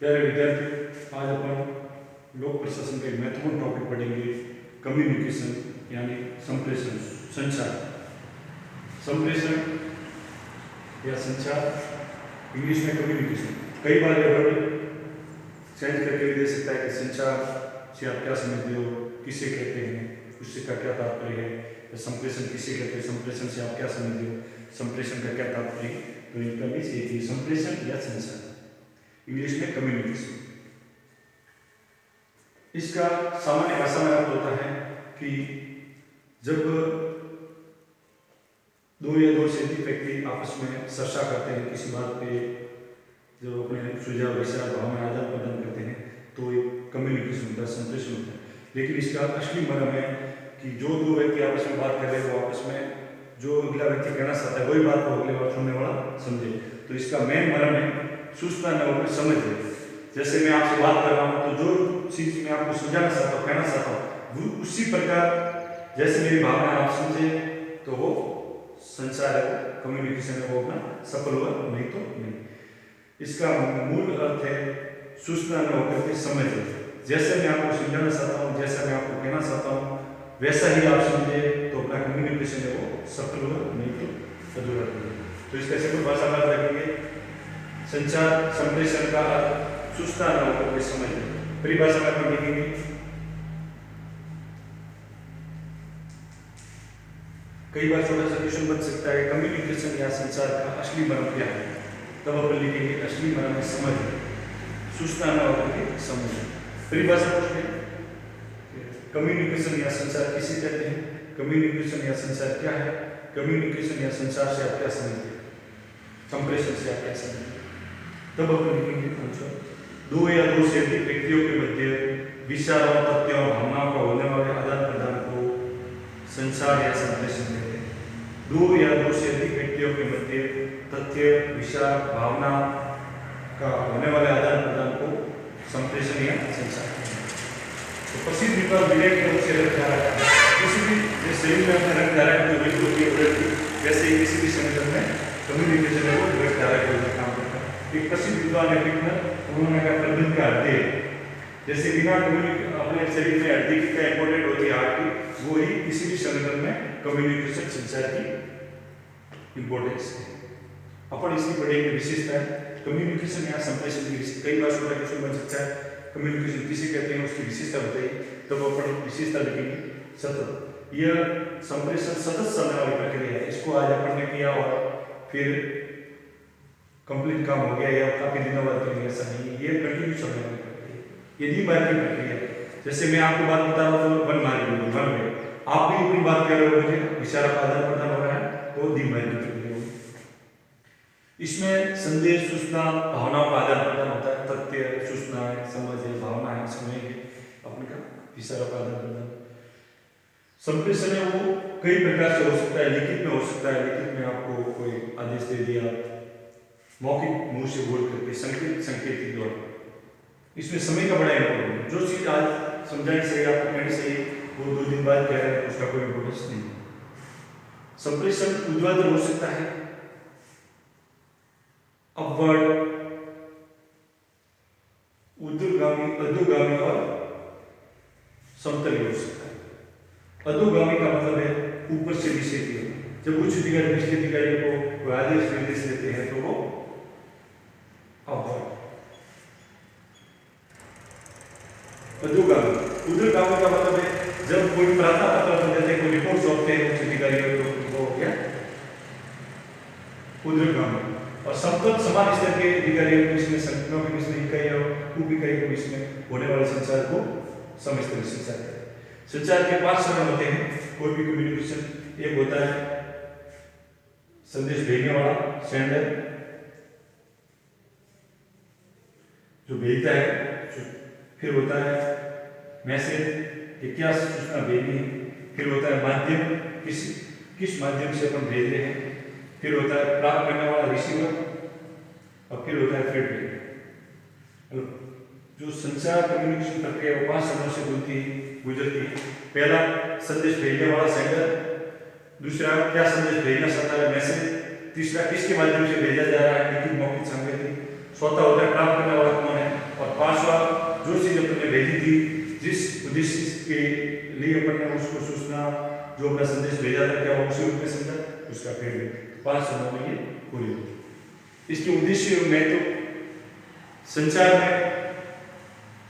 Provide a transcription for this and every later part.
प्यारे विद्यार्थियों, आज अपन लोक प्रशासन का एक महत्वपूर्ण टॉपिक पढ़ेंगे, कम्युनिकेशन यानी संप्रेषण, संचार। संप्रेषण या संचार, इंग्लिश में कम्युनिकेशन। कई बार ये वर्ड चेंज करके भी दे सकता है कि संचार से आप क्या समझते हो, किसे कहते हैं, उससे का क्या तात्पर्य है, या संप्रेषण किसे कहते हैं, संप्रेषण से आप क्या समझते हो, संप्रेषण का क्या तात्पर्य है। तो इनका बीच एक ही संप्रेषण या संचार, इंग्लिश में कम्युनिकेशन। इसका सामान्य भाषा में अर्थ होता है कि जब दो या दो से अधिक व्यक्ति आपस में चर्चा करते हैं किसी बात पे, जब अपने सुझाव विचार भावना आदान प्रदान करते हैं, तो एक कम्युनिकेशन होता है, संप्रेषण होता है। लेकिन इसका असली मर्म है कि जो दो व्यक्ति आपस में बात कर रहे हैं, वो आपस में जो अगला व्यक्ति कहना चाहता है वही बात को अगले बार सुनने वाला समझे। तो इसका मेन मर्म है सूचना न होकर समझ है। जैसे मैं आपसे बात कर रहा हूँ, तो जो चीज मैं आपको समझाना चाहता हूँ, कहना चाहता हूँ, उसी प्रकार जैसे मेरी भावना आप समझे, तो वो संचार है, कम्युनिकेशन है, वो अपना सफल हुआ, नहीं तो नहीं। इसका मूल अर्थ है सूचना न होकर के समझ। जैसे मैं आपको समझाना चाहता हूँ, जैसा मैं आपको कहना चाहता हूँ, वैसा ही आप समझे, तो अपना कम्युनिकेशन है वो सफल हुआ, नहीं तो अधूरा हुआ। तो इसका सिंपल भाषा में रखेंगे, संचार संप्रेषण का अर्थ सूचना न होकर के समझ। परिभाषा में अपन लिखेंगे, कई बार छोटा सा क्वेश्चन बन सकता है, कम्युनिकेशन या संचार का असली मर्म क्या है। तब अपन लिखेंगे असली मर्म है समझ, सूचना न होकर के समझ। परिभाषा पूछते हैं, कम्युनिकेशन या संचार किसे कहते हैं, कम्युनिकेशन या संचार क्या है, कम्युनिकेशन या संचार से आप क्या समझते हैं, संप्रेषण से आप क्या समझते हैं। तब अपन लिखेंगे आंसर, दो या दो से अधिक व्यक्तियों के मध्य विचारों, तथ्यों, भावनाओं का होने वाले आदान प्रदान को संचार या संप्रेषण कहते हैं। दो या दो से अधिक व्यक्तियों के मध्य तथ्य, विचार, भावना का होने वाले आदान प्रदान को संप्रेषण या संचार कहते हैं। तो प्रसिद्ध विद्वान विवेक ने उसे रख धारा, किसी भी शरीर में अपने रख धारा की वृद्धि होती है, वैसे ही किसी भी संगठन में कम्युनिकेशन है वो रख धारा के ऊपर काम करता है। एक प्रसिद्ध विद्वान है विघ्नर, उन्होंने कहा प्रबंध का हृदय, जैसे बिना अपने शरीर में हड्डी की क्या इंपॉर्टेंट होती है हार्ट की, वो ही किसी भी संगठन में कम्युनिकेशन संचार की इंपॉर्टेंस है। अपन इसकी पढ़ेंगे विशेषताएं, कम्युनिकेशन या संप्रेषण की। कई बार छोटा क्वेश्चन बन सकता है, कम्युनिकेशन किसे कहते हैं, उसकी विशेषता बताइए। तब अपन विशेषता लिखेंगे सतत, यह संप्रेषण सतत चलने वाली प्रक्रिया है। इसको आज अपन ने किया और फिर कंप्लीट काम हो गया या काफी दिनों बाद करेंगे, ऐसा नहीं, ये कंटिन्यू चलने वाली प्रक्रिया, ये द्विमार्गी प्रक्रिया है। जैसे मैं आपको बात बता रहा हूँ, वन मार्गी वन वे, आप भी अपनी बात कह रहे हो, मुझे विचार का आदान प्रदान हो रहा है, तो द्विमार्गी प्रक्रिया होगी। इसमें संदेश, सूचना, भावनाओं का आदान प्रदान होता है, तथ्य, सूचना है, समझ है, भावना है, समय है, अपने का विचारों का आदान प्रदान। संप्रेषण है वो कई प्रकार से हो सकता है, लिखित में हो सकता है, लिखित में आपको कोई आदेश दे दिया, मौखिक मुंह से बोल करके, संकेत के द्वारा। इसमें समय का बड़ा इम्पोर्टेंट है, जो चीज आज समझानी सही, आपको कहनी सही, वो 2 दिन बाद कह रहे हैं, उसका कोई इम्पोर्टेंस नहीं। संप्रेषण ऊर्ध्वाधर हो सकता है, अपवर्ड, ऊर्ध्वगामी, अधोगामी और समतल हो सकता है। अधोगामी का मतलब है ऊपर से नीचे की ओर। जब उच्च अधिकारी निचले अधिकारी को आदेश निर्देश देते हैं तो वो अधोगामी। ऊर्ध्वगामी का मतलब है जब कोई प्रार्थना पत्र देते हैं, कोई रिपोर्ट सौंपते हैं उच्च अधिकारियों को, वो हो गया ऊर्ध्वगामी। और समतल समान स्तर के अधिकारियों के बीच में, संगठनों के बीच में, इकाइयों, उप इकाइयों के बीच में होने वाले संचार को समस्तरीय संचार कहते हैं। संचार के 5 चरण होते हैं कोई भी कम्युनिकेशन। एक होता है संदेश भेजने वाला, सेंडर, जो भेजता है, फिर होता है मैसेज कि क्या सूचना भेजनी है, फिर होता है माध्यम, किस माध्यम से अपन भेज रहे हैं, फिर होता है प्राप्त करने वाला रिसीवर, और फिर होता है फीडबैक। जो संचार कम्युनिकेशन प्रक्रिया 5 चरणों से गुजरती है। पहला संदेश भेजने वाला सेंडर, दूसरा क्या संदेश भेजना चाहता है मैसेज, तीसरा किसके माध्यम से भेजा जा रहा है, लिखित, मौखिक, संकेतिक, चौथा होता है प्राप्त करने वाला कौन है, पांचवा, जो चीज अपन ने भेजी थी, जिस उद्देश्य के लिए अपन ने उसको सूचना जो अपना संदेश भेजा था, क्या वो उसी रूप में समझा, उसका फीडबैक। 5 चरणों में ये पूरी होती। इसके उद्देश्य में तो संचार में,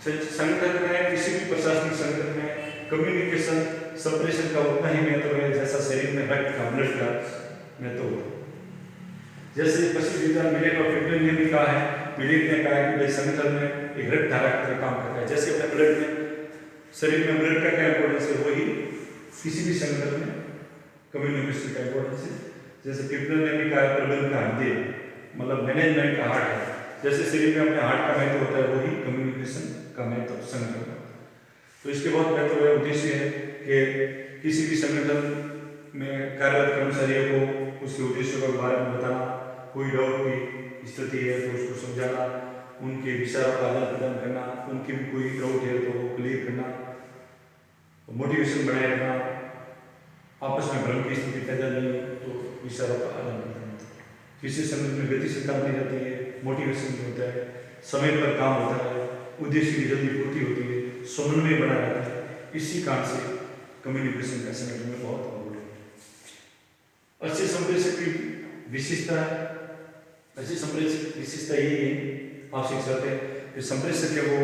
संगठन में, किसी भी प्रशासनिक संगठन में कम्युनिकेशन, संप्रेषण का उतना ही महत्व है जैसा शरीर में रक्त का, ब्लड का महत्व होता है। जैसे पश्चिम विज्ञान मिलेट और फ्रीडमैन ने भी कहा है, मिलेट ने कहा है कि भाई संगठन में एक रक्त धारा की तरह काम करता है। जैसे अपने ब्लड में, शरीर में ब्लड का क्या इंपॉर्टेंस है, वही किसी भी संगठन में कम्युनिकेशन का इंपॉर्टेंस है। जैसे फ्रीडमैन ने भी कहा है, प्रबंधन का हृदय मतलब मैनेजमेंट का हार्ट है। जैसे शरीर में अपने हार्ट का महत्व होता है, वही कम्युनिकेशन का महत्व संगठन का। तो इसके बहुत महत्व है, उद्देश्य है कि किसी भी संगठन में कार्यरत कर्मचारियों को उसके उद्देश्यों के बारे में बताना, कोई डाउट की स्थिति है तो उसको समझाना, उनके विचारों का आदान प्रदान करना, उनके भी कोई डाउट है तो वो क्लियर करना, मोटिवेशन बनाए रखना, आपस में भ्रम की स्थिति पैदा नहीं हो तो विचारों का आदान प्रदान। किसी संगठन में गतिशीलता बनी रहती है, मोटिवेशन होता है, समय पर काम होता है, उद्देश्य की जल्दी पूर्ति होती है, समन्वय बना रहता है। इसी कारण से कम्युनिकेशन का संगठन में बहुत महत्व है। अच्छे संप्रेषक की विशेषता, अच्छी संप्रेषक विशेषता यही है, आप सीख सकते हैं कि संप्रेषक है वो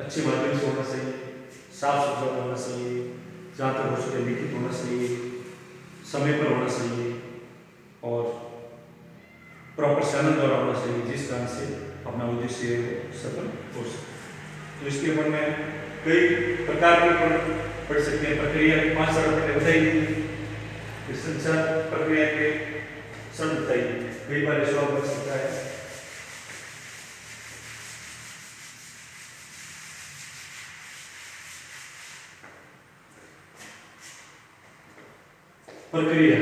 अच्छे माध्यम से होना चाहिए, साफ सुथरा होना चाहिए, जहाँ तक हो सके लिखित होना चाहिए, समय पर होना चाहिए और प्रॉपर चैनल द्वारा होना चाहिए, जिस कारण से अपना उद्देश्य सफल हो सके। तो इसके ऊपर में कई प्रकार के पढ़ सकते हैं। प्रक्रिया 5 चरण पहले बताइए, संचार प्रक्रिया के चरण बताइए। कई बार सवाल बन सकता है। प्रक्रिया,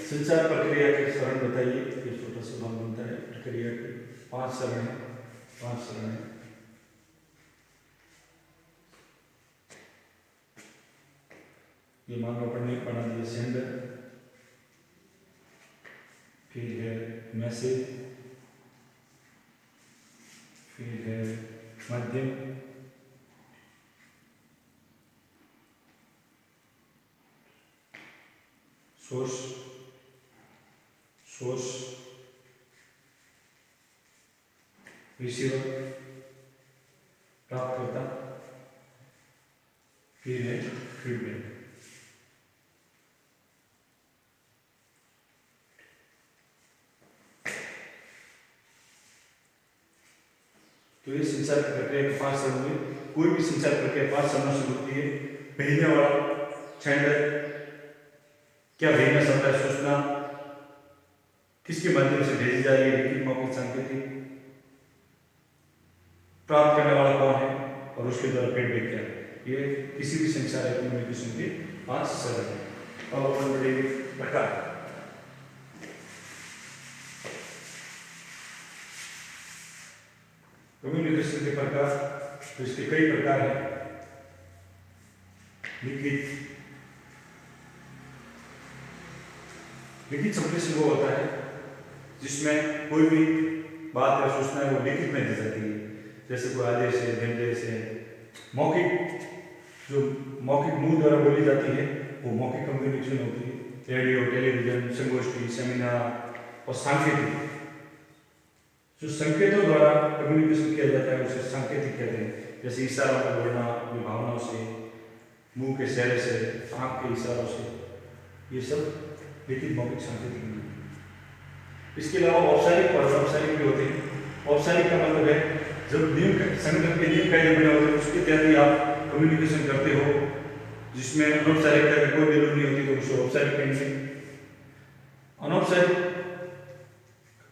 संचार प्रक्रिया के चरण बताइए। ये छोटा सा भाग बनता है प्रक्रिया के 5 चरण है, 5 चरण है। ये मान लो अपन ने पढ़ा दिया सेंडर, फिर है मैसेज, फिर है माध्यम, सोर्स, रिसीवर, प्राप्तकर्ता, फिर है फीडबैक। तो ये संचार प्रक्रिया के 5 चरण में, कोई भी संचार प्रक्रिया 5 चरणों से होती है। भेजने वाला सेंडर क्या भेजना चाहता है, सूचना किसके माध्यम से भेजी जा रही है, लिखित, मौखिक, सांकेतिक, प्राप्त करने वाला कौन है और उसके द्वारा फीडबैक क्या है। ये किसी भी संचार कम्युनिकेशन के 5 चरण है। अब अपन बढ़ेंगे प्रकार। कम्युनिकेशन के प्रकार, तो इसके कई प्रकार हैं। लिखित संप्रेषण वो होता है जिसमें कोई भी बात या सूचना है वो लिखित में दी जाती है, जैसे कोई आदेश है, निर्देश है। मौखिक, जो मौखिक मुंह द्वारा बोली जाती है वो मौखिक कम्युनिकेशन होती है। रेडियो, टेलीविजन, संगोष्ठी, सेमिनार। और सांकेतिक, जो संकेतों द्वारा कम्युनिकेशन किया जाता है उसे सांकेतिक कहते हैं। जैसे इशारों का बोलना, अपनी भावनाओं से, मुंह के चेहरे से, आंख के इशारों से, ये सब लिखित मौखिक सांकेतिक है। इसके अलावा औपचारिक और अनौपचारिक भी होते हैं। औपचारिक का मतलब है जब नियम, संगठन के नियम कायदे बने होते हैं उसके तहत ही आप कम्युनिकेशन करते हो, जिसमें अनौपचारिकता की कोई वैल्यू नहीं होती तो उसे औपचारिक कहेंगे। अनौपचारिक,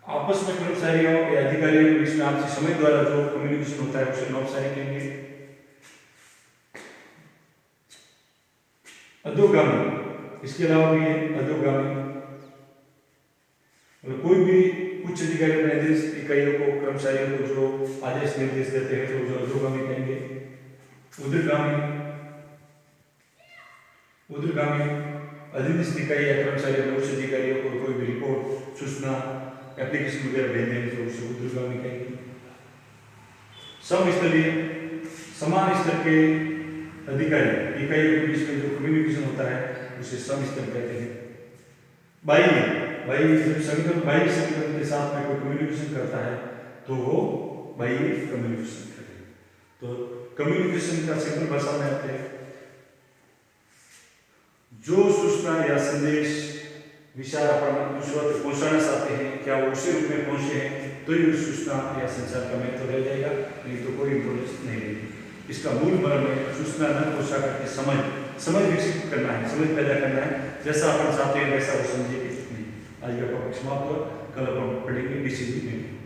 आपस में कर्मचारियों या अधिकारियों के बीच में आपसी समझ द्वारा जो कम्युनिकेशन होता है उसे अनौपचारिक कहेंगे। अधोगामी, इसके अलावा भी है अधोगामी, मतलब कोई भी उच्च अधिकारी अपने आदेश इकाइयों को, कर्मचारियों को जो आदेश निर्देश देते हैं तो जो अधोगामी कहेंगे। उर्ध्वगामी, अधीनस्थ इकाई या कर्मचारी अपने उच्च अधिकारियों को कोई भी रिपोर्ट, सूचना, एप्लीकेशन वगैरह भेजते हैं तो उसे ऊर्ध्वगामी कहेंगे। समस्थलीय समान स्तर के अधिकारी इकाइयों के बीच में जो कम्युनिकेशन होता है उसे समस्थल कहते हैं। बाह्य जब संगठन बाह्य संगठन के साथ में कोई कम्युनिकेशन करता है तो वो बाह्य कम्युनिकेशन कहते हैं। तो कम्युनिकेशन का सिंपल भाषा में आते हैं जो सूचना या संदेश विचार अपन दूसरों तक पहुंचाना चाहते हैं, क्या वो उसी रूप में पहुंचे हैं तो ये सूचना या संचार का महत्व रह जाएगा, नहीं तो कोई इम्पोर्टेंस नहीं रहेगी। इसका मूल मर्म है सूचना न पहुंचा करके समझ विकसित करना है, समझ पैदा करना है, जैसा अपन चाहते हैं वैसा वो समझे। आज का टॉपिक समाप्त हुआ, कल अपन पढ़ेंगे डिसीजन मेकिंग।